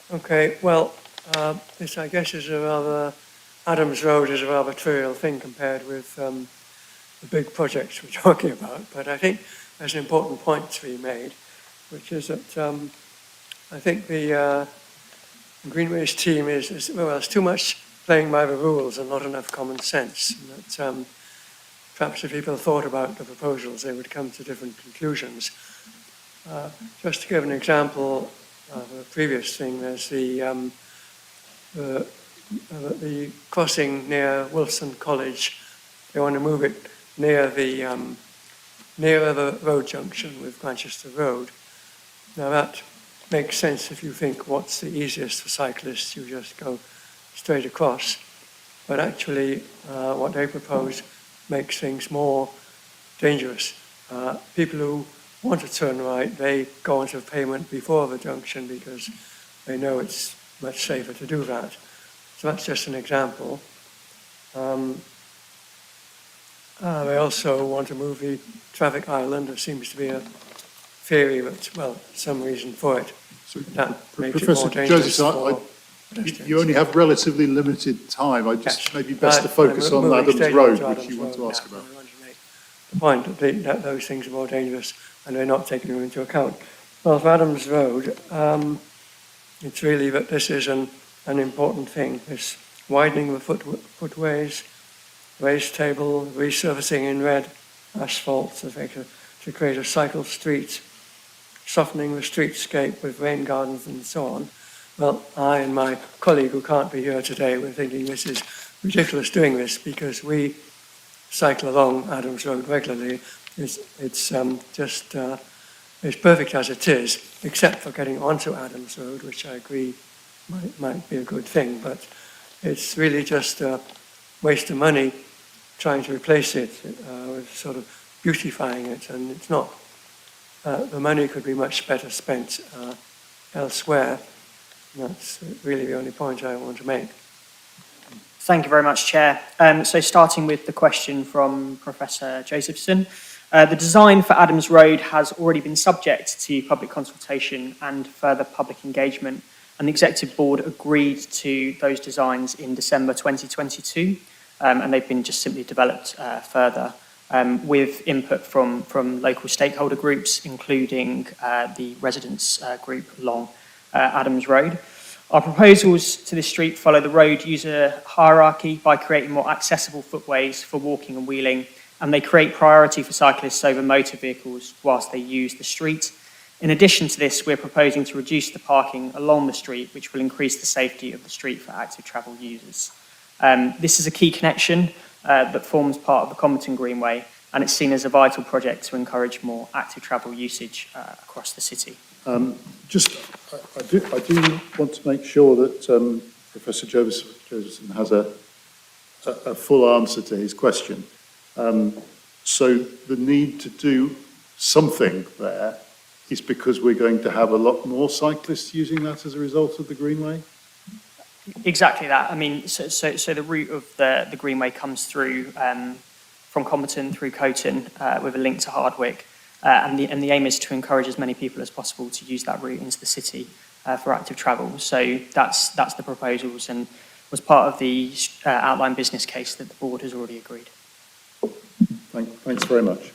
Okay, well, this I guess is a rather, Adams Road is a rather trivial thing compared with the big projects we're talking about, but I think there's an important point to be made, which is that I think the Greenways team is, well, there's too much playing by the rules and not enough common sense. And that perhaps if people thought about the proposals, they would come to different conclusions. Just to give an example of a previous thing, there's the crossing near Wilson College. They want to move it near the road junction with Manchester Road. Now that makes sense if you think what's the easiest for cyclists, you just go straight across. But actually what they propose makes things more dangerous. People who want to turn right, they go onto the pavement before the junction because they know it's much safer to do that. So that's just an example. They also want to move the traffic island. There seems to be a theory that, well, some reason for it. So, that makes Professor it more dangerous Joseph, you only have relatively limited time. I just maybe best to focus on Adams Road, which you want to ask about. I want to make the point that those things are more dangerous and they're not taking them into account. Well, for Adams Road, it's really that this is an important thing. This widening the footways, raised table, resurfacing in red asphalt to create a cycle street, softening the streetscape with rain gardens and so on. Well, I and my colleague who can't be here today were thinking this is ridiculous doing this because we cycle along Adams Road regularly. It's perfect as it is, except for getting onto Adams Road, which I agree might be a good thing, but it's really just a waste of money trying to replace it with sort of beautifying it, and it's not. The money could be much better spent elsewhere. And that's really the only point I want to make. Thank you very much, Chair. So starting with the question from Professor Josephson, the design for Adams Road has already been subject to public consultation and further public engagement, and the Executive Board agreed to those designs in December 2022, and they've been just simply developed further with input from local stakeholder groups, including the residents group along Adams Road. Our proposals to this street follow the road user hierarchy by creating more accessible footways for walking and wheeling, and they create priority for cyclists over motor vehicles whilst they use the street. In addition to this, we're proposing to reduce the parking along the street, which will increase the safety of the street for active travel users. This is a key connection that forms part of the Comberton Greenway, and it's seen as a vital project to encourage more active travel usage across the city. I do want to make sure that Professor Josephson has a full answer to his question. So the need to do something there is because we're going to have a lot more cyclists using that as a result of the Greenway? Exactly that. I mean, so the route of the Greenway comes through from Comberton through Coton with a link to Hardwick. And the aim is to encourage as many people as possible to use that route into the city for active travel. So that's the proposals and was part of the outline business case that the board has already agreed. Thanks very much.